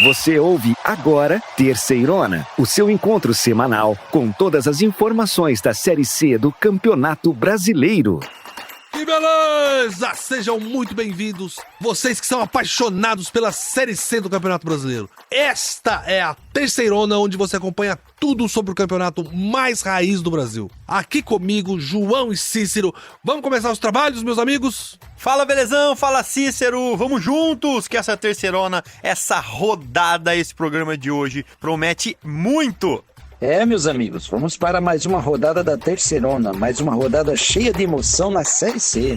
Você ouve agora Terceirona, o seu encontro semanal com todas as informações da Série C do Campeonato Brasileiro. Que beleza! Sejam muito bem-vindos, vocês que são apaixonados pela Série C do Campeonato Brasileiro. Esta é a Terceirona, onde você acompanha tudo sobre o campeonato mais raiz do Brasil. Aqui comigo, João e Cícero. Vamos começar os trabalhos, meus amigos? Fala, Belezão! Fala, Cícero! Vamos juntos, que essa Terceirona, essa rodada, esse programa de hoje promete muito! Meus amigos, vamos para mais uma rodada da Terceirona, mais uma rodada cheia de emoção na Série C.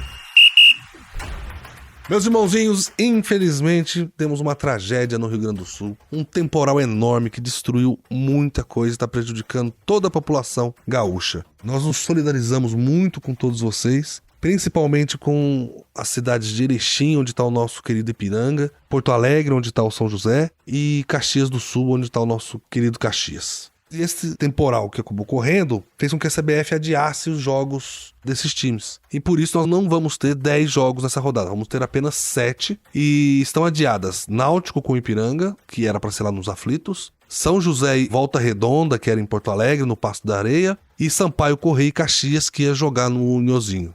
Meus irmãozinhos, infelizmente temos uma tragédia no Rio Grande do Sul. Um temporal enorme que destruiu muita coisa e está prejudicando toda a população gaúcha. Nós nos solidarizamos muito com todos vocês, principalmente com as cidades de Erechim, onde está o nosso querido Ipiranga, Porto Alegre, onde está o São José, e Caxias do Sul, onde está o nosso querido Caxias. E esse temporal que acabou correndo fez com que a CBF adiasse os jogos desses times. E por isso nós não vamos ter 10 jogos nessa rodada, vamos ter apenas 7. E estão adiadas Náutico com Ipiranga, que era para ser lá nos Aflitos, São José e Volta Redonda, que era em Porto Alegre, no Passo da Areia, e Sampaio Corrêa e Caxias, que ia jogar no Uniozinho.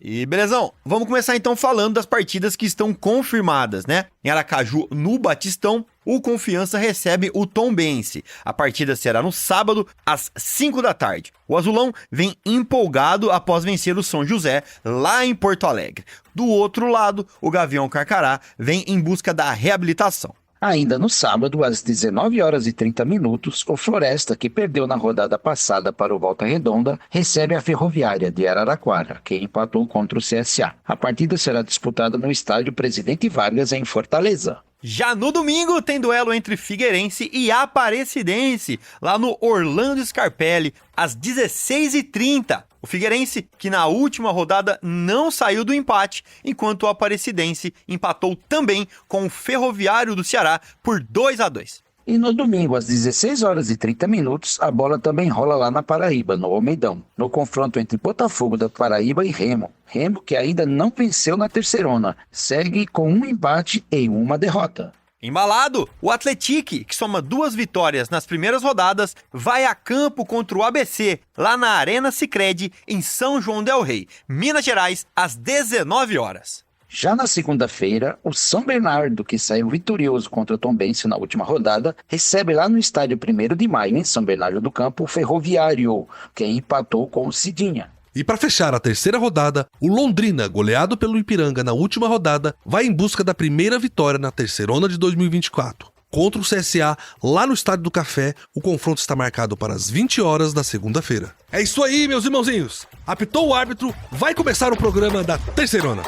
E belezão, vamos começar então falando das partidas que estão confirmadas, né? Em Aracaju, no Batistão, o Confiança recebe o Tombense. A partida será no sábado, às 5 da tarde. O Azulão vem empolgado após vencer o São José, lá em Porto Alegre. Do outro lado, o Gavião Carcará vem em busca da reabilitação. Ainda no sábado, às 19h30, o Floresta, que perdeu na rodada passada para o Volta Redonda, recebe a Ferroviária de Araraquara, que empatou contra o CSA. A partida será disputada no estádio Presidente Vargas, em Fortaleza. Já no domingo tem duelo entre Figueirense e Aparecidense, lá no Orlando Scarpelli, às 16h30. O Figueirense, que na última rodada não saiu do empate, enquanto o Aparecidense empatou também com o Ferroviário do Ceará por 2-2. E no domingo, às 16h30, a bola também rola lá na Paraíba, no Almeidão, no confronto entre Botafogo da Paraíba e Remo. Remo, que ainda não venceu na Terceirona, segue com um empate e uma derrota. Embalado, o Atlético, que soma 2 vitórias nas primeiras rodadas, vai a campo contra o ABC, lá na Arena Sicredi, em São João del Rei, Minas Gerais, às 19h. Já na segunda-feira, o São Bernardo, que saiu vitorioso contra o Tombense na última rodada, recebe lá no estádio 1º de Maio, em São Bernardo do Campo, o Ferroviário, que empatou com o Cidinha. E para fechar a terceira rodada, o Londrina, goleado pelo Ipiranga na última rodada, vai em busca da primeira vitória na Terceirona de 2024. Contra o CSA, lá no Estádio do Café, o confronto está marcado para as 20h da segunda-feira. É isso aí, meus irmãozinhos! Apitou o árbitro, vai começar o programa da Terceirona.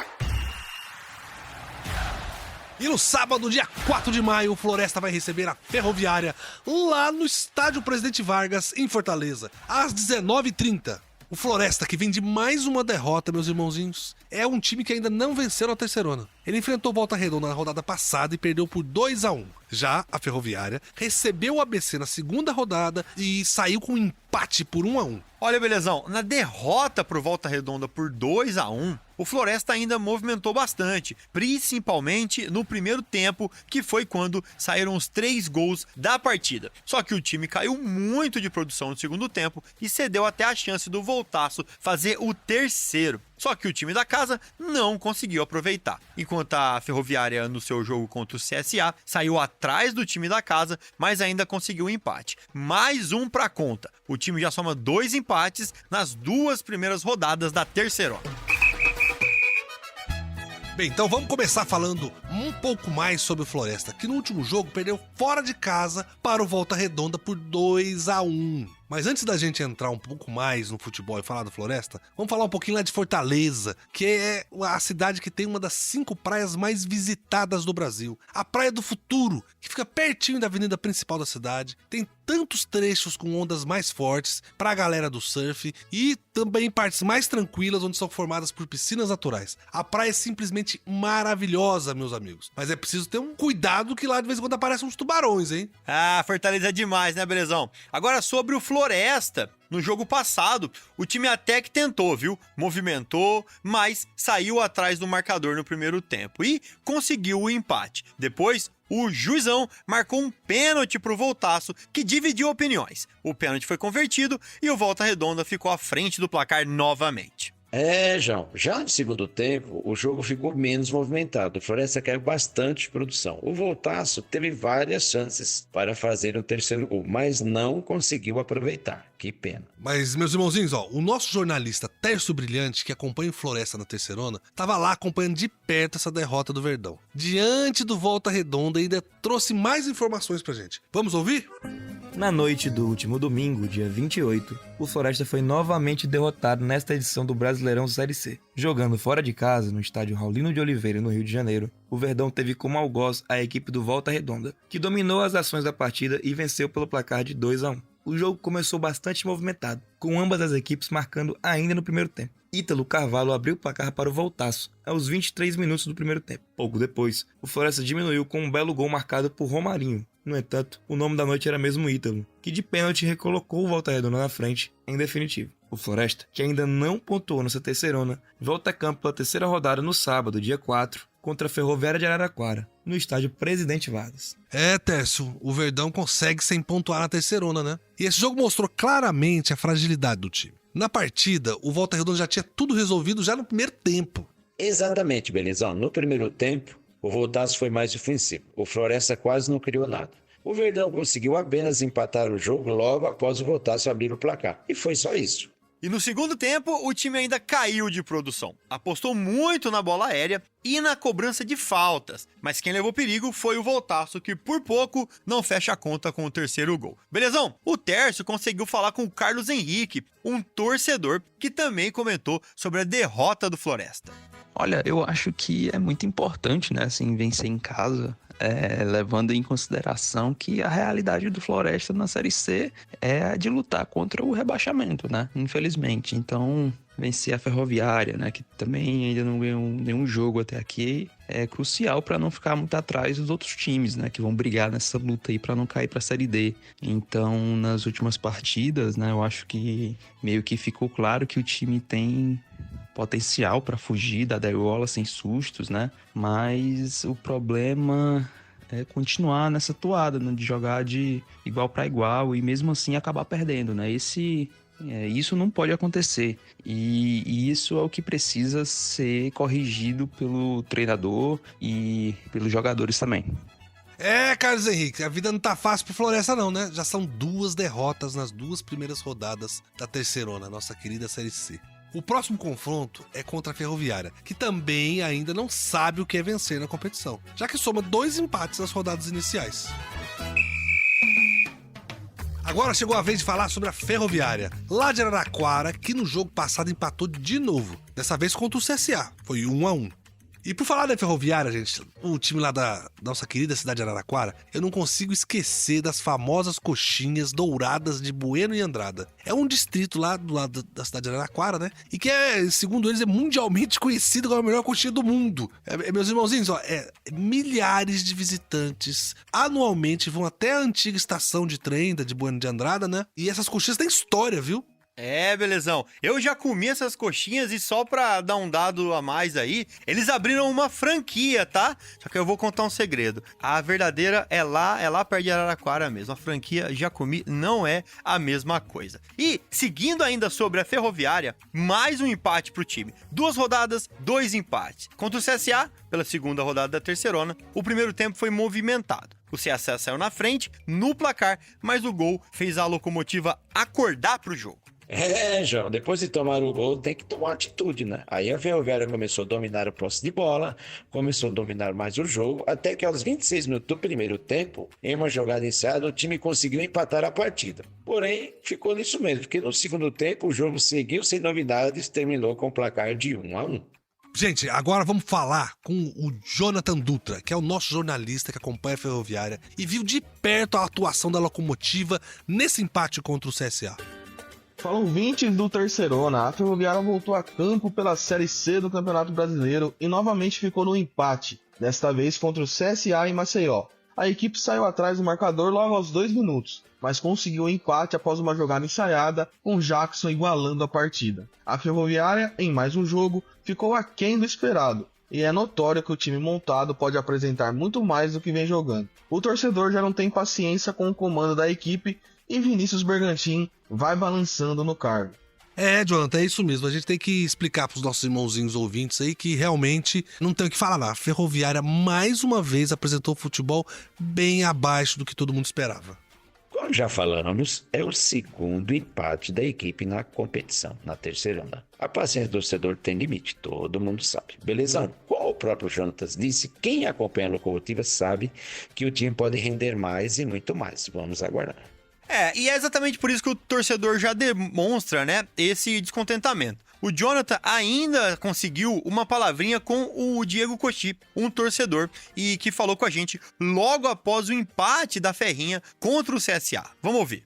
E no sábado, dia 4 de maio, o Floresta vai receber a Ferroviária lá no Estádio Presidente Vargas, em Fortaleza, às 19h30. O Floresta, que vem de mais uma derrota, meus irmãozinhos, é um time que ainda não venceu na Terceirona. Ele enfrentou Volta Redonda na rodada passada e perdeu por 2-1. Já a Ferroviária recebeu o ABC na segunda rodada e saiu com um empate por 1-1. Olha, Belezão, na derrota pro Volta Redonda por 2-1, o Floresta ainda movimentou bastante, principalmente no primeiro tempo, que foi quando saíram os 3 gols da partida. Só que o time caiu muito de produção no segundo tempo e cedeu até a chance do Voltaço fazer o terceiro. Só que o time da casa não conseguiu aproveitar. Enquanto a Ferroviária, no seu jogo contra o CSA, saiu atrás do time da casa, mas ainda conseguiu um empate. Mais um pra conta. O time já soma 2 empates nas 2 primeiras rodadas da Terceirona. Bem, então vamos começar falando um pouco mais sobre o Floresta, que no último jogo perdeu fora de casa para o Volta Redonda por 2-1. Mas antes da gente entrar um pouco mais no futebol e falar do Floresta, vamos falar um pouquinho lá de Fortaleza, que é a cidade que tem uma das 5 praias mais visitadas do Brasil. A Praia do Futuro, que fica pertinho da avenida principal da cidade, tem tantos trechos com ondas mais fortes para a galera do surf e também partes mais tranquilas onde são formadas por piscinas naturais. A praia é simplesmente maravilhosa, meus amigos. Mas é preciso ter um cuidado que lá de vez em quando aparecem uns tubarões, hein? Ah, Fortaleza é demais, né, Belezão? Agora sobre o Floresta, No jogo passado, o time até que tentou, viu? Movimentou, mas saiu atrás do marcador no primeiro tempo e conseguiu o empate. Depois, o Juizão marcou um pênalti pro Voltaço, que dividiu opiniões. O pênalti foi convertido e o Volta Redonda ficou à frente do placar novamente. João, já no segundo tempo, o jogo ficou menos movimentado. O Floresta caiu bastante de produção. O Voltaço teve várias chances para fazer o terceiro gol, mas não conseguiu aproveitar. Que pena. Mas, meus irmãozinhos, o nosso jornalista Tércio Brilhante, que acompanha o Floresta na Terceirona, tava lá acompanhando de perto essa derrota do Verdão. Diante do Volta Redonda, ainda trouxe mais informações pra gente. Vamos ouvir? Na noite do último domingo, dia 28, o Floresta foi novamente derrotado nesta edição do Brasileirão Série C. Jogando fora de casa, no estádio Raulino de Oliveira, no Rio de Janeiro, o Verdão teve como algoz a equipe do Volta Redonda, que dominou as ações da partida e venceu pelo placar de 2-1. O jogo começou bastante movimentado, com ambas as equipes marcando ainda no primeiro tempo. Ítalo Carvalho abriu o placar para o Voltaço, aos 23 minutos do primeiro tempo. Pouco depois, o Floresta diminuiu com um belo gol marcado por Romarinho. No entanto, o nome da noite era mesmo Ítalo, que de pênalti recolocou o Volta Redonda na frente, em definitivo. O Floresta, que ainda não pontuou nessa terceirona, volta a campo pela terceira rodada no sábado, dia 4, contra a Ferroviária de Araraquara, no estádio Presidente Vargas. Tércio, o Verdão consegue sem pontuar na terceirona, né? E esse jogo mostrou claramente a fragilidade do time. Na partida, o Volta Redonda já tinha tudo resolvido já no primeiro tempo. Exatamente, Belizão. No primeiro tempo, o Voltaço foi mais ofensivo. O Floresta quase não criou nada. O Verdão conseguiu apenas empatar o jogo logo após o Voltaço abrir o placar. E foi só isso. E no segundo tempo, o time ainda caiu de produção. Apostou muito na bola aérea e na cobrança de faltas. Mas quem levou perigo foi o Voltaço, que por pouco não fecha a conta com o terceiro gol. Belezão? O Tércio conseguiu falar com o Carlos Henrique, um torcedor que também comentou sobre a derrota do Floresta. Olha, eu acho que é muito importante, né, assim, vencer em casa, levando em consideração que a realidade do Floresta na Série C é a de lutar contra o rebaixamento, né, infelizmente. Então, vencer a Ferroviária, né, que também ainda não ganhou nenhum jogo até aqui, é crucial para não ficar muito atrás dos outros times, né, que vão brigar nessa luta aí para não cair para a Série D. Então, nas últimas partidas, né, eu acho que meio que ficou claro que o time tem potencial para fugir da degola sem sustos, né? Mas o problema é continuar nessa toada, né? De jogar de igual para igual e mesmo assim acabar perdendo, né? Isso não pode acontecer e isso é o que precisa ser corrigido pelo treinador e pelos jogadores também. Carlos Henrique, a vida não tá fácil pro Floresta não, né? Já são 2 derrotas nas 2 primeiras rodadas da terceirona, nossa querida Série C. O próximo confronto é contra a Ferroviária, que também ainda não sabe o que é vencer na competição, já que soma 2 empates nas rodadas iniciais. Agora chegou a vez de falar sobre a Ferroviária, lá de Araraquara, que no jogo passado empatou de novo, dessa vez contra o CSA, foi 1-1. E por falar da Ferroviária, gente, o time lá da nossa querida cidade de Araraquara, eu não consigo esquecer das famosas coxinhas douradas de Bueno e Andrada. É um distrito lá do lado da cidade de Araraquara, né? E que segundo eles, é mundialmente conhecido como a melhor coxinha do mundo. Meus irmãozinhos, milhares de visitantes anualmente vão até a antiga estação de trem de Bueno de Andrada, né? E essas coxinhas têm história, viu? Belezão. Eu já comi essas coxinhas e só pra dar um dado a mais aí, eles abriram uma franquia, tá? Só que eu vou contar um segredo. A verdadeira é lá perto de Araraquara mesmo. A franquia já comi, não é a mesma coisa. E, seguindo ainda sobre a Ferroviária, mais um empate pro time. 2 rodadas, 2 empates. Contra o CSA, pela segunda rodada da terceirona, o primeiro tempo foi movimentado. O CSA saiu na frente, no placar, mas o gol fez a Locomotiva acordar pro jogo. João, depois de tomar o gol, tem que tomar atitude, né? Aí a Ferroviária começou a dominar o posse de bola, começou a dominar mais o jogo, até que aos 26 minutos do primeiro tempo, em uma jogada ensaiada, o time conseguiu empatar a partida. Porém, ficou nisso mesmo, porque no segundo tempo o jogo seguiu sem novidades e terminou com o placar de 1-1. Gente, agora vamos falar com o Jonathan Dutra, que é o nosso jornalista que acompanha a Ferroviária e viu de perto a atuação da Locomotiva nesse empate contra o CSA. Fala ouvintes do Terceirona, a Ferroviária voltou a campo pela Série C do Campeonato Brasileiro e novamente ficou no empate, desta vez contra o CSA em Maceió. a equipe saiu atrás do marcador logo aos 2 minutos, mas conseguiu o empate após uma jogada ensaiada, com Jackson igualando a partida. A Ferroviária, em mais um jogo, ficou aquém do esperado, e é notório que o time montado pode apresentar muito mais do que vem jogando. O torcedor já não tem paciência com o comando da equipe e Vinícius Bergantin vai balançando no cargo. Jonathan, é isso mesmo. A gente tem que explicar pros nossos irmãozinhos ouvintes aí que realmente não tem o que falar lá. A Ferroviária mais uma vez apresentou futebol bem abaixo do que todo mundo esperava. Como já falamos, é o segundo empate da equipe na competição, na terceirona. A paciência do torcedor tem limite, todo mundo sabe. Beleza? Como o próprio Jonatas disse, quem acompanha a Locomotiva sabe que o time pode render mais e muito mais. Vamos aguardar. E é exatamente por isso que o torcedor já demonstra, né, esse descontentamento. O Jonathan ainda conseguiu uma palavrinha com o Diego Cochi, um torcedor, e que falou com a gente logo após o empate da Ferrinha contra o CSA. Vamos ouvir.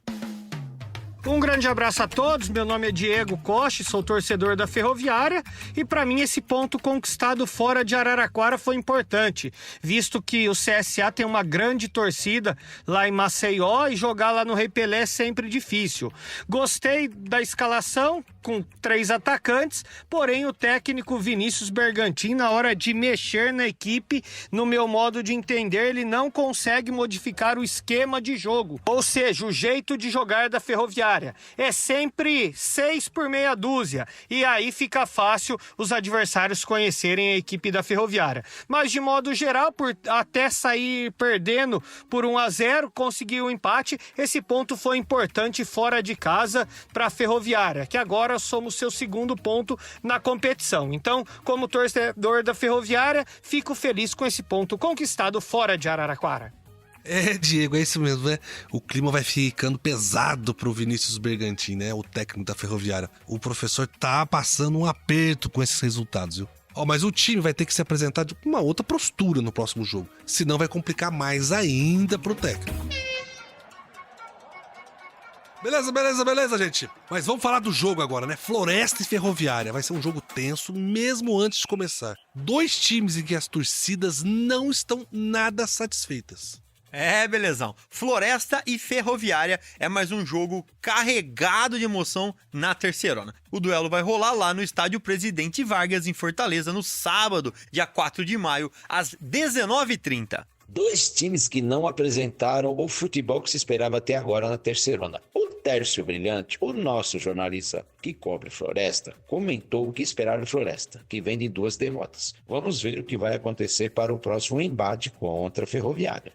Um grande abraço a todos, meu nome é Diego Coche, sou torcedor da Ferroviária e para mim esse ponto conquistado fora de Araraquara foi importante, visto que o CSA tem uma grande torcida lá em Maceió e jogar lá no Rei Pelé é sempre difícil. Gostei da escalação com 3 atacantes, porém o técnico Vinícius Bergantin, na hora de mexer na equipe, no meu modo de entender, ele não consegue modificar o esquema de jogo, ou seja, o jeito de jogar da Ferroviária. É sempre 6 por meia dúzia e aí fica fácil os adversários conhecerem a equipe da Ferroviária. Mas de modo geral, por até sair perdendo por 1-0, conseguir o empate, esse ponto foi importante fora de casa para a Ferroviária, que agora somos seu segundo ponto na competição. Então, como torcedor da Ferroviária, fico feliz com esse ponto conquistado fora de Araraquara. Diego, é isso mesmo, né? O clima vai ficando pesado pro Vinícius Bergantin, né? O técnico da Ferroviária. O professor tá passando um aperto com esses resultados, viu? Mas o time vai ter que se apresentar de uma outra postura no próximo jogo. Senão vai complicar mais ainda pro técnico. Beleza, gente. Mas vamos falar do jogo agora, né? Floresta e Ferroviária. Vai ser um jogo tenso, mesmo antes de começar. 2 times em que as torcidas não estão nada satisfeitas. Belezão. Floresta e Ferroviária é mais um jogo carregado de emoção na terceirona. O duelo vai rolar lá no estádio Presidente Vargas, em Fortaleza, no sábado, dia 4 de maio, às 19h30. 2 times que não apresentaram o futebol que se esperava até agora na terceirona. O Tércio Brilhante, o nosso jornalista que cobre Floresta, comentou o que esperar do Floresta, que vem de 2 derrotas. Vamos ver o que vai acontecer para o próximo embate contra a Ferroviária.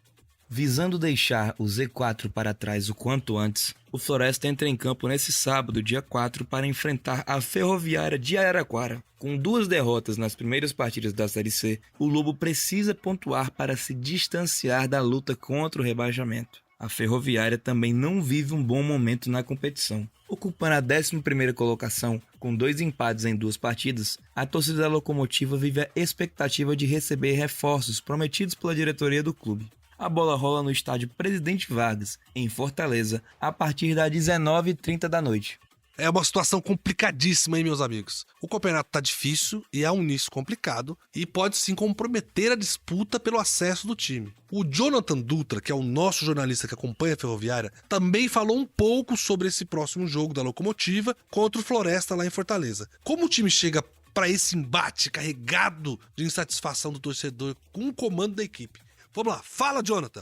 Visando deixar o Z4 para trás o quanto antes, o Floresta entra em campo nesse sábado, dia 4, para enfrentar a Ferroviária de Araraquara. Com 2 derrotas nas primeiras partidas da Série C, o Lobo precisa pontuar para se distanciar da luta contra o rebaixamento. A Ferroviária também não vive um bom momento na competição. Ocupando a 11ª colocação, com 2 empates em 2 partidas, a torcida da Locomotiva vive a expectativa de receber reforços prometidos pela diretoria do clube. A bola rola no estádio Presidente Vargas, em Fortaleza, a partir das 19h30 da noite. É uma situação complicadíssima, hein, meus amigos? O campeonato tá difícil e é um início complicado e pode sim comprometer a disputa pelo acesso do time. O Jonathan Dutra, que é o nosso jornalista que acompanha a Ferroviária, também falou um pouco sobre esse próximo jogo da Locomotiva contra o Floresta lá em Fortaleza. Como o time chega para esse embate carregado de insatisfação do torcedor com o comando da equipe? Vamos lá, fala, Jonathan!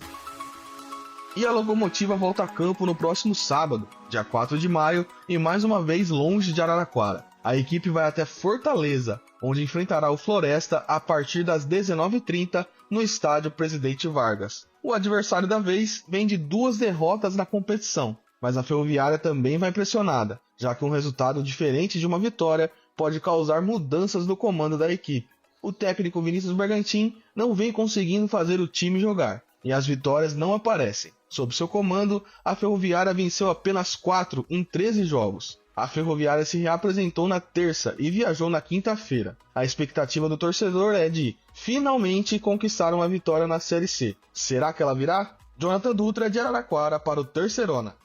E a Locomotiva volta a campo no próximo sábado, dia 4 de maio, e mais uma vez longe de Araraquara. A equipe vai até Fortaleza, onde enfrentará o Floresta a partir das 19h30 no estádio Presidente Vargas. O adversário da vez vem de 2 derrotas na competição, mas a Ferroviária também vai pressionada, já que um resultado diferente de uma vitória pode causar mudanças no comando da equipe. O técnico Vinícius Bergantin não vem conseguindo fazer o time jogar, e as vitórias não aparecem. Sob seu comando, a Ferroviária venceu apenas 4 em 13 jogos. A Ferroviária se reapresentou na terça e viajou na quinta-feira. A expectativa do torcedor é de, finalmente, conquistar uma vitória na Série C. Será que ela virá? Jonathan Dutra de Araraquara para o Terceirona.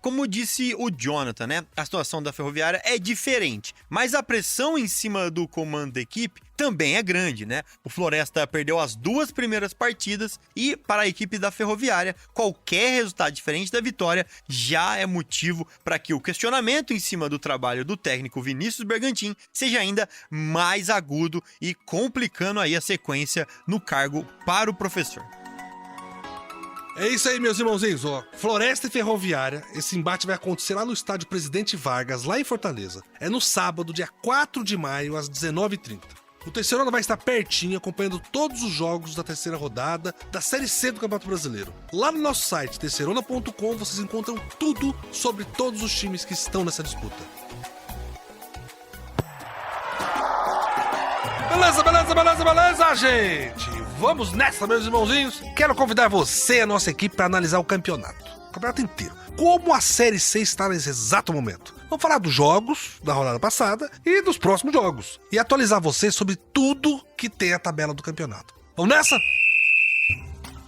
Como disse o Jonathan, né? A situação da Ferroviária é diferente, mas a pressão em cima do comando da equipe também é grande, né? O Floresta perdeu as 2 primeiras partidas e para a equipe da Ferroviária, qualquer resultado diferente da vitória já é motivo para que o questionamento em cima do trabalho do técnico Vinícius Bergantin seja ainda mais agudo e complicando aí a sequência no cargo para o professor. É isso aí, meus irmãozinhos, ó. Floresta e Ferroviária, esse embate vai acontecer lá no estádio Presidente Vargas, lá em Fortaleza. É no sábado, dia 4 de maio, às 19h30. O Terceirona vai estar pertinho, acompanhando todos os jogos da terceira rodada da Série C do Campeonato Brasileiro. Lá no nosso site, terceirona.com, vocês encontram tudo sobre todos os times que estão nessa disputa. Beleza, gente? Vamos nessa, meus irmãozinhos. Quero convidar você e a nossa equipe para analisar o campeonato inteiro. Como a Série C está nesse exato momento. Vamos falar dos jogos da rodada passada e dos próximos jogos. E atualizar você sobre tudo que tem a tabela do campeonato. Vamos nessa?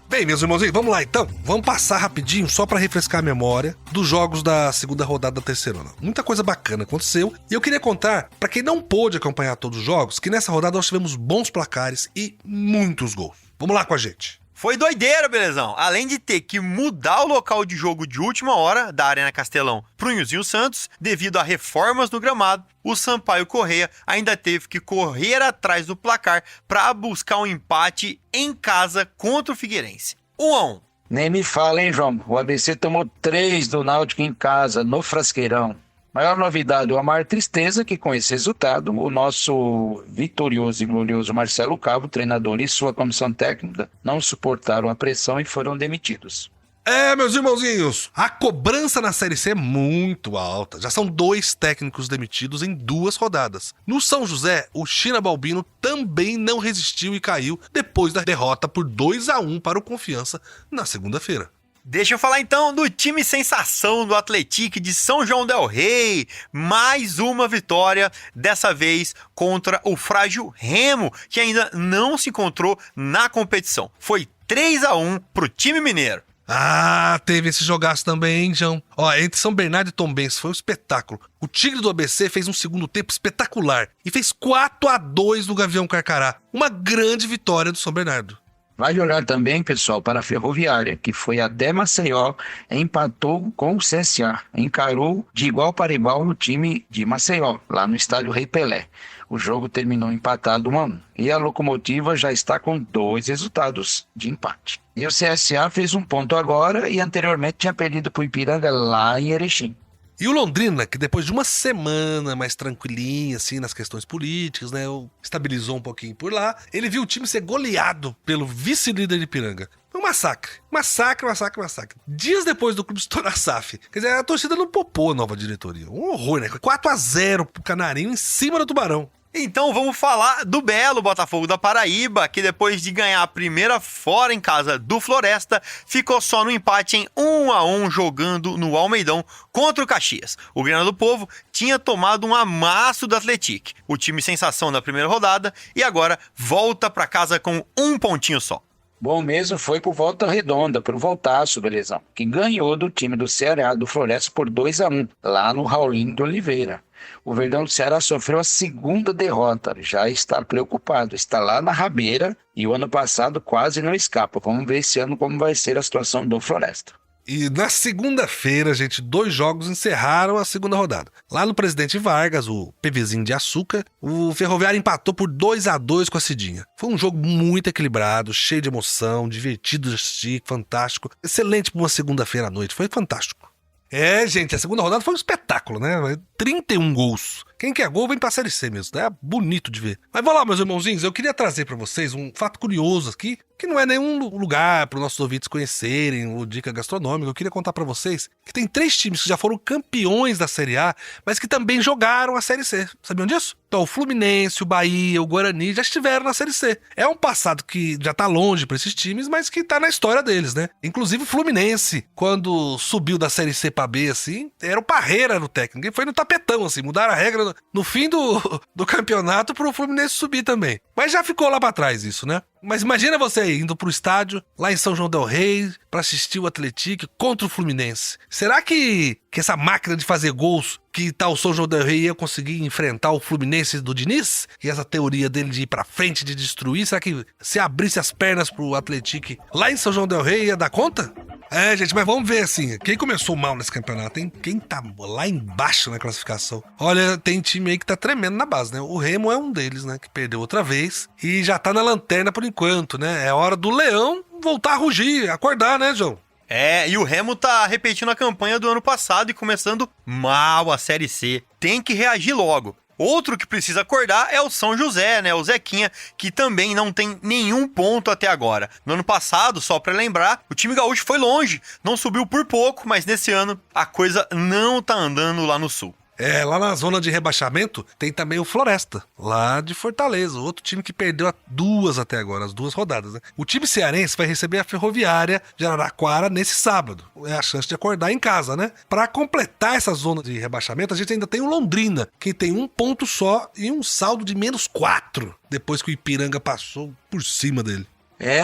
Bem, meus irmãozinhos, vamos lá então. Vamos passar rapidinho só para refrescar a memória dos jogos da segunda rodada da Terceirona. Muita coisa bacana aconteceu e eu queria contar, para quem não pôde acompanhar todos os jogos, que nessa rodada nós tivemos bons placares e muitos gols. Vamos lá com a gente. Foi doideira, belezão. Além de ter que mudar o local de jogo de última hora da Arena Castelão pro Nilzinho Santos, devido a reformas no gramado, o Sampaio Corrêa ainda teve que correr atrás do placar para buscar um empate em casa contra o Figueirense. 1-1. Nem me fala, hein, João? O ABC tomou 3 do Náutico em casa, no Frasqueirão. Maior novidade, a maior tristeza que com esse resultado, o nosso vitorioso e glorioso Marcelo Cabo, treinador e sua comissão técnica, não suportaram a pressão e foram demitidos. Meus irmãozinhos, a cobrança na Série C é muito alta. Já são 2 técnicos demitidos em 2 rodadas. No São José, o China Balbino também não resistiu e caiu depois da derrota por 2-1 para o Confiança na segunda-feira. Deixa eu falar então do time sensação do Atlético de São João del Rei. Mais uma vitória, dessa vez contra o frágil Remo, que ainda não se encontrou na competição. Foi 3-1 pro time mineiro. Teve esse jogaço também, hein, João? Entre São Bernardo e Tombense foi um espetáculo. O Tigre do ABC fez um segundo tempo espetacular e fez 4-2 no Gavião Carcará. Uma grande vitória do São Bernardo. Vale olhar também, pessoal, para a Ferroviária, que foi até Maceió, empatou com o CSA, encarou de igual para igual no time de Maceió, lá no estádio Rei Pelé. O jogo terminou empatado 1-1. E a Locomotiva já está com 2 resultados de empate. E o CSA fez 1 ponto agora e anteriormente tinha perdido para o Ipiranga lá em Erechim. E o Londrina, que depois de uma semana mais tranquilinha, assim, nas questões políticas, né, estabilizou um pouquinho por lá, ele viu o time ser goleado pelo vice-líder de Ipiranga. Um massacre. Dias depois do clube estourar a SAF. Quer dizer, a torcida não popou a nova diretoria. Um horror, né? 4-0 pro Canarinho em cima do Tubarão. Então vamos falar do belo Botafogo da Paraíba, que depois de ganhar a primeira fora em casa do Floresta, ficou só no empate em 1-1 jogando no Almeidão contra o Caxias. O Grana do Povo tinha tomado um amasso do Atlético, o time sensação da primeira rodada, e agora volta para casa com 1 pontinho só. Bom mesmo foi pro Volta Redonda, pro Voltaço, belezão, que ganhou do time do Ceará, do Floresta, por 2-1, lá no Raulino de Oliveira. O Verdão do Ceará sofreu a segunda derrota, já está preocupado, está lá na rabeira e o ano passado quase não escapa. Vamos ver esse ano como vai ser a situação do Floresta. E na segunda-feira, gente, 2 jogos encerraram a segunda rodada. Lá no Presidente Vargas, o PVzinho de açúcar, o Ferroviário empatou por 2-2 com a Cidinha. Foi um jogo muito equilibrado, cheio de emoção, divertido de assistir, fantástico. Excelente para uma segunda-feira à noite, foi fantástico. Gente, a segunda rodada foi um espetáculo, né? 31 gols. Quem quer gol vem pra Série C mesmo, é bonito de ver. Mas vamos lá, meus irmãozinhos, eu queria trazer pra vocês um fato curioso aqui, que não é nenhum lugar para os nossos ouvintes conhecerem, ou dica gastronômica. Eu queria contar pra vocês que tem 3 times que já foram campeões da Série A, mas que também jogaram a Série C. Sabiam disso? Então, o Fluminense, o Bahia, o Guarani já estiveram na Série C. É um passado que já tá longe pra esses times, mas que tá na história deles, né? Inclusive o Fluminense, quando subiu da Série C pra B, assim, era o Parreira no técnico. E foi no tapetão, assim, mudaram a regra no fim do campeonato pro Fluminense subir também. Mas já ficou lá pra trás isso, né? Mas imagina você indo pro estádio, lá em São João del Rei, pra assistir o Atlético contra o Fluminense. Será que essa máquina de fazer gols que tá o São João del Rei ia conseguir enfrentar o Fluminense do Diniz? E essa teoria dele de ir pra frente, de destruir, será que se abrisse as pernas pro Atlético lá em São João del Rei ia dar conta? É, gente, mas vamos ver assim, quem começou mal nesse campeonato, hein? Quem tá lá embaixo na classificação? Olha, tem time aí que tá tremendo na base, né? O Remo é um deles, né? Que perdeu outra vez e já tá na lanterna por enquanto, né? É hora do Leão voltar a rugir, acordar, né, João? E o Remo tá repetindo a campanha do ano passado e começando mal a Série C. Tem que reagir logo. Outro que precisa acordar é o São José, né? O Zequinha, que também não tem nenhum ponto até agora. No ano passado, só pra lembrar, o time gaúcho foi longe, não subiu por pouco, mas nesse ano a coisa não tá andando lá no Sul. Lá na zona de rebaixamento tem também o Floresta, lá de Fortaleza, outro time que perdeu até agora, as 2 rodadas, né? O time cearense vai receber a Ferroviária de Araraquara nesse sábado. É a chance de acordar em casa, né? Para completar essa zona de rebaixamento, a gente ainda tem o Londrina, que tem 1 ponto só e um saldo de -4, depois que o Ipiranga passou por cima dele.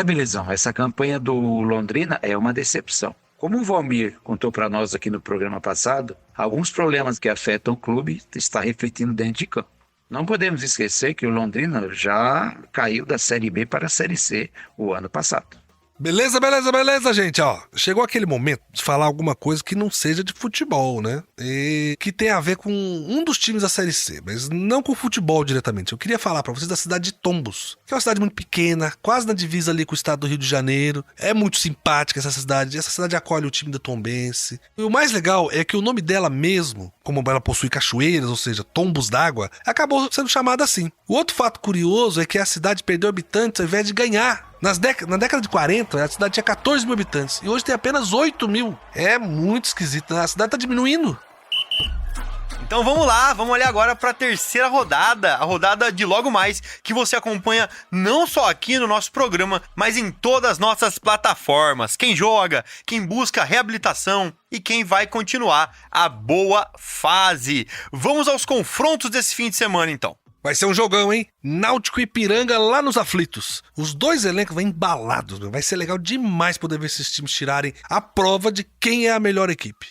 Belezão, essa campanha do Londrina é uma decepção. Como o Valmir contou para nós aqui no programa passado, alguns problemas que afetam o clube estão refletindo dentro de campo. Não podemos esquecer que o Londrina já caiu da Série B para a Série C o ano passado. Beleza, gente, ó. Chegou aquele momento de falar alguma coisa que não seja de futebol, né? E que tem a ver com um dos times da Série C, mas não com futebol diretamente. Eu queria falar pra vocês da cidade de Tombos, que é uma cidade muito pequena, quase na divisa ali com o estado do Rio de Janeiro. É muito simpática essa cidade acolhe o time da Tombense. E o mais legal é que o nome dela mesmo, como ela possui cachoeiras, ou seja, tombos d'água, acabou sendo chamada assim. O outro fato curioso é que a cidade perdeu habitantes ao invés de ganhar. Na década de 40, a cidade tinha 14 mil habitantes e hoje tem apenas 8 mil. É muito esquisito, né? A cidade tá diminuindo. Então vamos lá, vamos olhar agora para a terceira rodada, a rodada de logo mais, que você acompanha não só aqui no nosso programa, mas em todas as nossas plataformas. Quem joga, quem busca reabilitação e quem vai continuar a boa fase. Vamos aos confrontos desse fim de semana, então. Vai ser um jogão, hein? Náutico e Ipiranga lá nos aflitos. Os 2 elencos vão embalados, meu. Vai ser legal demais poder ver esses times tirarem a prova de quem é a melhor equipe.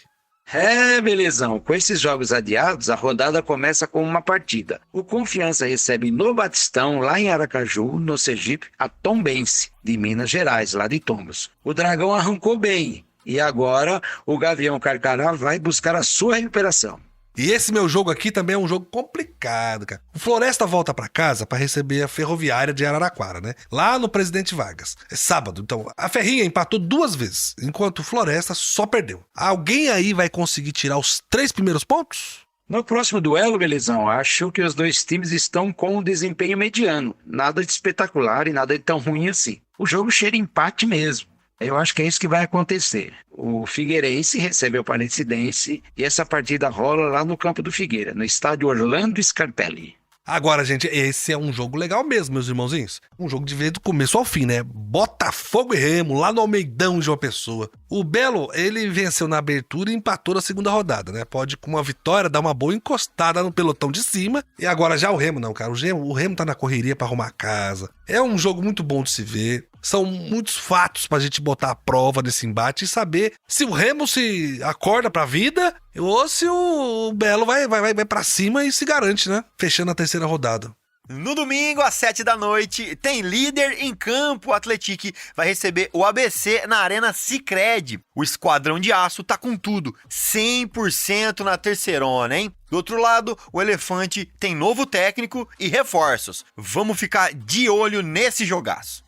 Belezão. Com esses jogos adiados, a rodada começa com uma partida. O Confiança recebe no Batistão, lá em Aracaju, no Sergipe, a Tombense, de Minas Gerais, lá de Tombos. O Dragão arrancou bem e agora o Gavião Carcará vai buscar a sua recuperação. E esse meu jogo aqui também é um jogo complicado, cara. O Floresta volta pra casa pra receber a Ferroviária de Araraquara, né? Lá no Presidente Vargas. É sábado, então a Ferrinha empatou 2 vezes, enquanto o Floresta só perdeu. Alguém aí vai conseguir tirar os 3 primeiros pontos? No próximo duelo, Belezão, acho que os 2 times estão com um desempenho mediano. Nada de espetacular e nada de tão ruim assim. O jogo cheira empate mesmo. Eu acho que é isso que vai acontecer. O Figueirense recebe o Aparecidense e essa partida rola lá no campo do Figueira, no estádio Orlando Scarpelli. Agora, gente, esse é um jogo legal mesmo, meus irmãozinhos. Um jogo de ver do começo ao fim, né? Botafogo e Remo, lá no Almeidão de João Pessoa. O Belo, ele venceu na abertura e empatou na segunda rodada, né? Pode, com uma vitória, dar uma boa encostada no pelotão de cima. E agora já o Remo não, cara. O Remo tá na correria pra arrumar a casa. É um jogo muito bom de se ver. São muitos fatos pra gente botar à prova desse embate e saber se o Remo se acorda pra vida ou se o Belo vai pra cima e se garante, né? Fechando a terceira rodada. No domingo, às 7 da noite, tem líder em campo. O Atlético vai receber o ABC na Arena Sicredi. O Esquadrão de Aço tá com tudo, 100% na terceirona, hein? Do outro lado, o Elefante tem novo técnico e reforços. Vamos ficar de olho nesse jogaço.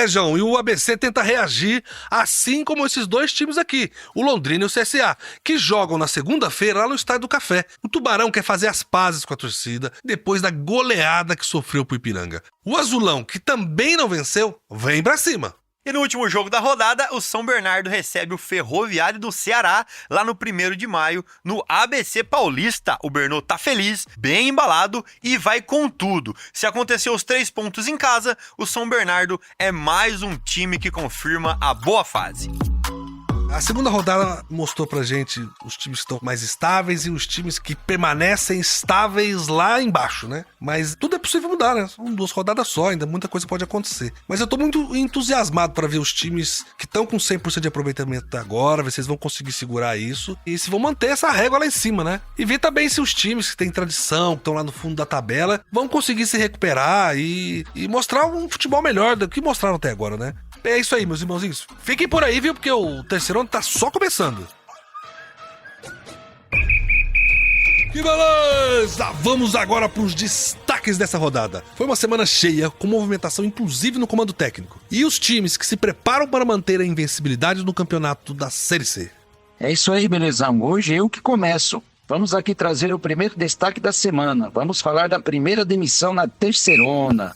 João, e o ABC tenta reagir, assim como esses 2 times aqui, o Londrina e o CSA, que jogam na segunda-feira lá no Estádio do Café. O Tubarão quer fazer as pazes com a torcida, depois da goleada que sofreu pro Ipiranga. O Azulão, que também não venceu, vem pra cima. E no último jogo da rodada, o São Bernardo recebe o Ferroviário do Ceará, lá no 1º de maio, no ABC Paulista. O Bernô tá feliz, bem embalado e vai com tudo. Se acontecer os 3 pontos em casa, o São Bernardo é mais um time que confirma a boa fase. A segunda rodada mostrou pra gente os times que estão mais estáveis e os times que permanecem estáveis lá embaixo, né? Mas tudo é possível mudar, né? São 2 rodadas só, ainda muita coisa pode acontecer. Mas eu tô muito entusiasmado pra ver os times que estão com 100% de aproveitamento até agora, ver se eles vão conseguir segurar isso e se vão manter essa régua lá em cima, né? E ver também se os times que têm tradição, que estão lá no fundo da tabela, vão conseguir se recuperar e mostrar um futebol melhor do que mostraram até agora, né? É isso aí, meus irmãozinhos. Fiquem por aí, viu? Porque o Terceirão tá só começando. Que beleza! Vamos agora para os destaques dessa rodada. Foi uma semana cheia, com movimentação inclusive no comando técnico. E os times que se preparam para manter a invencibilidade no campeonato da Série C. É isso aí, belezão. Hoje eu que começo. Vamos aqui trazer o primeiro destaque da semana. Vamos falar da primeira demissão na Terceirona.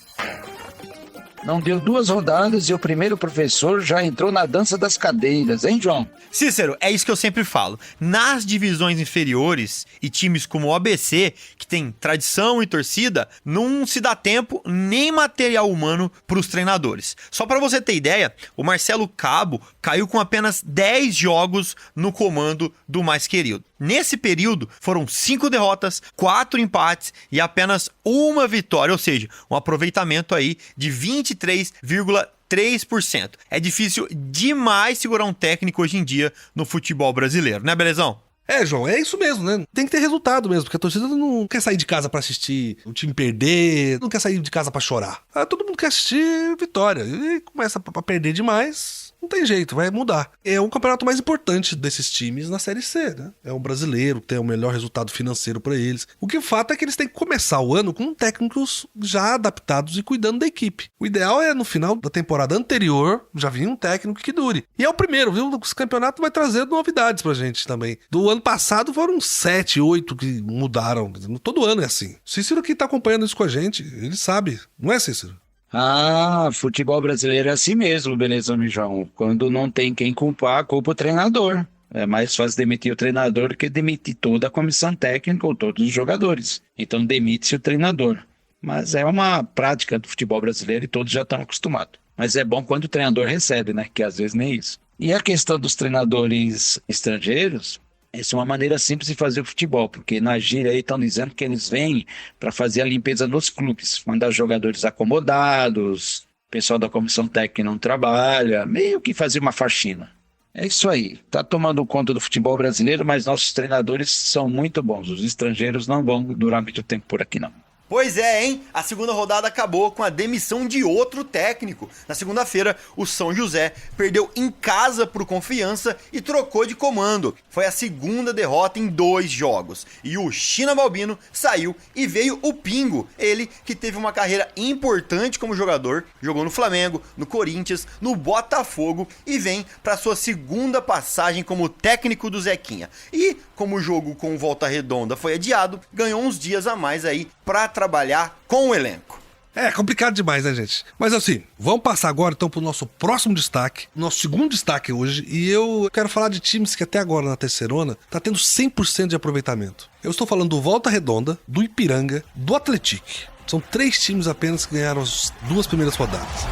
Não deu 2 rodadas e o primeiro professor já entrou na dança das cadeiras, hein, João? Cícero, é isso que eu sempre falo. Nas divisões inferiores e times como o ABC, que tem tradição e torcida, não se dá tempo nem material humano para os treinadores. Só para você ter ideia, o Marcelo Cabo caiu com apenas 10 jogos no comando do mais querido. Nesse período, foram 5 derrotas, 4 empates e apenas 1 vitória, ou seja, um aproveitamento aí de 23,3%. É difícil demais segurar um técnico hoje em dia no futebol brasileiro, né, belezão? É, João, é isso mesmo, né? Tem que ter resultado mesmo, porque a torcida não quer sair de casa pra assistir o time perder, não quer sair de casa pra chorar. Todo mundo quer assistir vitória. E começa a perder demais, não tem jeito, vai mudar. É o campeonato mais importante desses times na Série C, né? É um brasileiro, tem o melhor resultado financeiro pra eles. O que fato é que eles têm que começar o ano com técnicos já adaptados e cuidando da equipe. O ideal é, no final da temporada anterior, já vir um técnico que dure. E é o primeiro, viu? O campeonato vai trazer novidades pra gente também. Do ano passado foram 7, 8 que mudaram. Todo ano é assim. Cícero que tá acompanhando isso com a gente, ele sabe. Não é, Cícero? Ah, futebol brasileiro é assim mesmo, beleza, João? Quando não tem quem culpar, culpa o treinador. É mais fácil demitir o treinador do que demitir toda a comissão técnica ou todos os jogadores. Então demite-se o treinador. Mas é uma prática do futebol brasileiro e todos já estão acostumados. Mas é bom quando o treinador recebe, né? Que às vezes nem isso. E a questão dos treinadores estrangeiros, essa é uma maneira simples de fazer o futebol, porque na gíria aí estão dizendo que eles vêm para fazer a limpeza dos clubes, mandar os jogadores acomodados, o pessoal da comissão técnica não trabalha, meio que fazer uma faxina. É isso aí, tá tomando conta do futebol brasileiro, mas nossos treinadores são muito bons, os estrangeiros não vão durar muito tempo por aqui não. Pois é, hein? A segunda rodada acabou com a demissão de outro técnico. Na segunda-feira, o São José perdeu em casa pro Confiança e trocou de comando. Foi a segunda derrota em 2 jogos. E o China Balbino saiu e veio o Pingo. Ele que teve uma carreira importante como jogador, jogou no Flamengo, no Corinthians, no Botafogo e vem para sua segunda passagem como técnico do Zequinha. E como o jogo com Volta Redonda foi adiado, ganhou uns dias a mais aí para trabalhar com o elenco. É complicado demais, né, gente? Mas assim, vamos passar agora então pro nosso próximo destaque, nosso segundo destaque hoje, e eu quero falar de times que até agora na Terceirona tá tendo 100% de aproveitamento. Eu estou falando do Volta Redonda, do Ipiranga, do Atlético. São 3 times apenas que ganharam as 2 primeiras rodadas.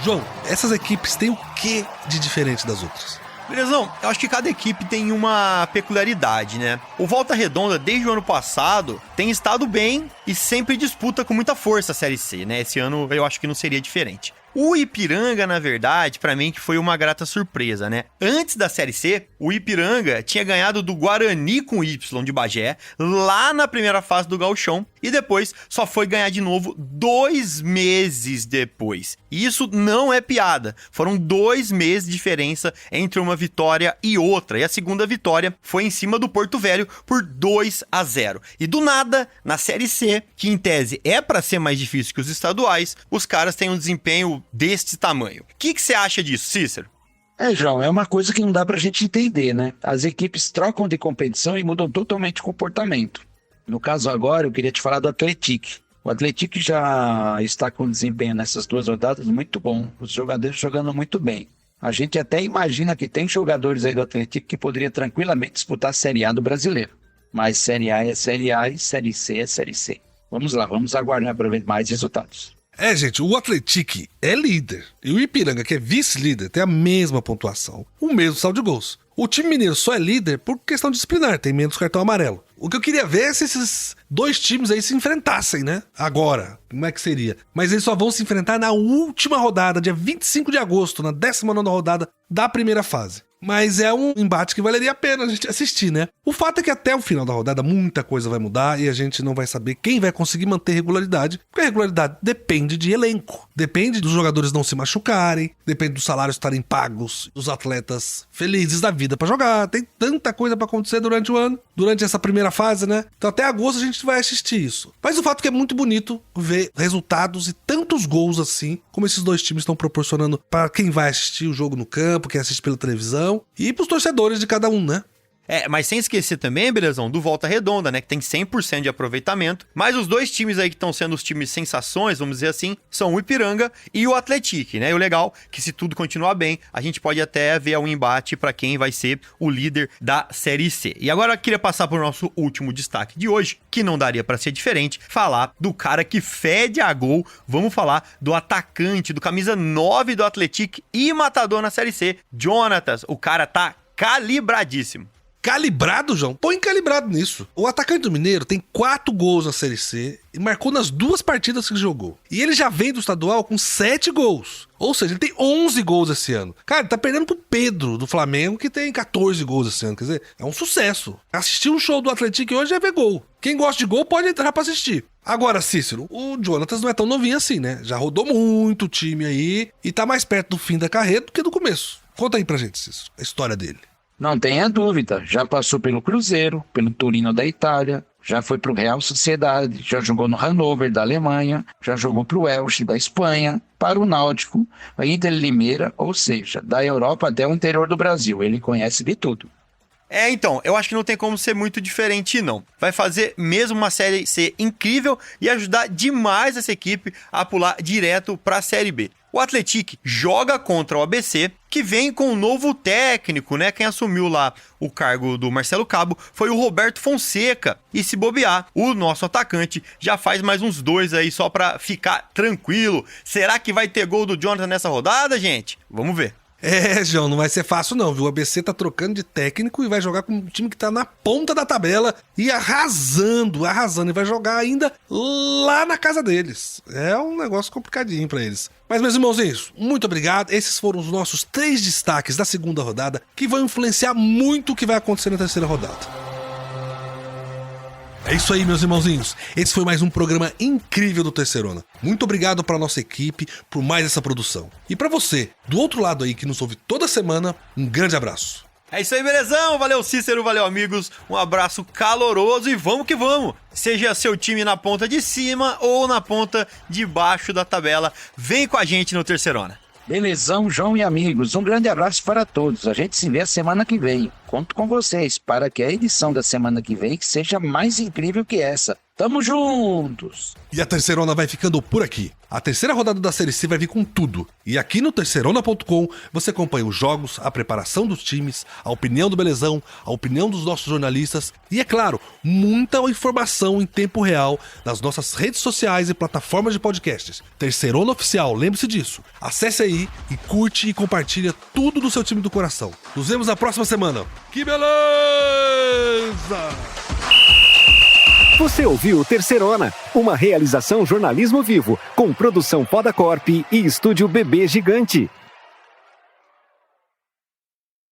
João, essas equipes têm o que de diferente das outras? Belezão, eu acho que cada equipe tem uma peculiaridade, né? O Volta Redonda, desde o ano passado, tem estado bem e sempre disputa com muita força a Série C, né? Esse ano eu acho que não seria diferente. O Ipiranga, na verdade, pra mim que foi uma grata surpresa, né? Antes da Série C, o Ipiranga tinha ganhado do Guarani com Y de Bagé, lá na primeira fase do Gauchão, e depois só foi ganhar de novo 2 meses depois. E isso não é piada. Foram 2 meses de diferença entre uma vitória e outra. E a segunda vitória foi em cima do Porto Velho por 2-0. E do nada, na Série C, que em tese é pra ser mais difícil que os estaduais, os caras têm um desempenho deste tamanho. O que você acha disso, Cícero? João, é uma coisa que não dá pra gente entender, né? As equipes trocam de competição e mudam totalmente o comportamento. No caso agora, eu queria te falar do Atlético. O Atlético já está com desempenho nessas 2 rodadas muito bom. Os jogadores jogando muito bem. A gente até imagina que tem jogadores aí do Atlético que poderia tranquilamente disputar a Série A do brasileiro. Mas Série A é Série A e Série C é Série C. Vamos lá, vamos aguardar para ver mais resultados. Gente, o Atlético é líder. E o Ipiranga, que é vice-líder, tem a mesma pontuação. O mesmo saldo de gols. O time mineiro só é líder por questão disciplinar, tem menos cartão amarelo. O que eu queria ver é se esses dois times aí se enfrentassem, né? Agora, como é que seria? Mas eles só vão se enfrentar na última rodada, dia 25 de agosto, na 19ª rodada da primeira fase. Mas é um embate que valeria a pena a gente assistir, né? O fato é que até o final da rodada muita coisa vai mudar e a gente não vai saber quem vai conseguir manter regularidade, porque a regularidade depende de elenco, depende dos jogadores não se machucarem, depende dos salários estarem pagos, dos atletas felizes da vida pra jogar. Tem tanta coisa pra acontecer durante o ano, durante essa primeira fase, né? Então até agosto a gente vai assistir isso. Mas o fato é que é muito bonito ver resultados e tantos gols assim, como esses dois times estão proporcionando para quem vai assistir o jogo no campo, quem assiste pela televisão, e pros torcedores de cada um, né? Mas sem esquecer também, belezão, do Volta Redonda, né? Que tem 100% de aproveitamento. Mas os dois times aí que estão sendo os times sensações, vamos dizer assim, são o Ipiranga e o Atlético, né? E o legal é que se tudo continuar bem, a gente pode até ver um embate para quem vai ser o líder da Série C. E agora eu queria passar pro nosso último destaque de hoje, que não daria para ser diferente, falar do cara que fede a gol. Vamos falar do atacante, do camisa 9 do Atlético e matador na Série C, Jonatas. O cara tá calibradíssimo. Calibrado, João? Põe calibrado nisso. O atacante do Mineiro tem 4 gols na Série C e marcou nas 2 partidas que jogou. E ele já vem do estadual com 7 gols. Ou seja, ele tem 11 gols esse ano. Cara, ele tá perdendo pro Pedro, do Flamengo, que tem 14 gols esse ano. Quer dizer, é um sucesso. Assistir um show do Atlético hoje é ver gol. Quem gosta de gol pode entrar pra assistir. Agora, Cícero, o Jonatas não é tão novinho assim, né? Já rodou muito o time aí e tá mais perto do fim da carreira do que do começo. Conta aí pra gente, Cícero, a história dele. Não tenha dúvida, já passou pelo Cruzeiro, pelo Torino da Itália, já foi para o Real Sociedade, já jogou no Hannover da Alemanha, já jogou para o Elche da Espanha, para o Náutico, a Inter Limeira, ou seja, da Europa até o interior do Brasil, ele conhece de tudo. Então, eu acho que não tem como ser muito diferente, não. Vai fazer mesmo uma Série C incrível e ajudar demais essa equipe a pular direto para a Série B. O Atlético joga contra o ABC, que vem com um novo técnico, né? Quem assumiu lá o cargo do Marcelo Cabo foi o Roberto Fonseca. E se bobear, o nosso atacante já faz mais uns 2 aí só pra ficar tranquilo. Será que vai ter gol do Jonathan nessa rodada, gente? Vamos ver. João, não vai ser fácil não, viu? O ABC tá trocando de técnico e vai jogar com um time que tá na ponta da tabela e arrasando, e vai jogar ainda lá na casa deles. É um negócio complicadinho pra eles. Mas, meus irmãozinhos, muito obrigado. Esses foram os nossos 3 destaques da segunda rodada que vão influenciar muito o que vai acontecer na terceira rodada. É isso aí, meus irmãozinhos. Esse foi mais um programa incrível do Terceirona. Muito obrigado para nossa equipe por mais essa produção. E para você, do outro lado aí que nos ouve toda semana, um grande abraço. É isso aí, belezão? Valeu, Cícero, valeu, amigos. Um abraço caloroso e vamos que vamos. Seja seu time na ponta de cima ou na ponta de baixo da tabela, vem com a gente no Terceirona. Belezão, João e amigos, um grande abraço para todos. A gente se vê a semana que vem. Conto com vocês para que a edição da semana que vem seja mais incrível que essa. Tamo juntos! E a Terceirona vai ficando por aqui. A terceira rodada da Série C vai vir com tudo. E aqui no Terceirona.com você acompanha os jogos, a preparação dos times, a opinião do Belezão, a opinião dos nossos jornalistas e, é claro, muita informação em tempo real nas nossas redes sociais e plataformas de podcasts. Terceirona Oficial, lembre-se disso. Acesse aí e curte e compartilha tudo do seu time do coração. Nos vemos na próxima semana. Que beleza! Você ouviu Terceirona, uma realização jornalismo vivo, com produção Poda Corp e estúdio Bebê Gigante.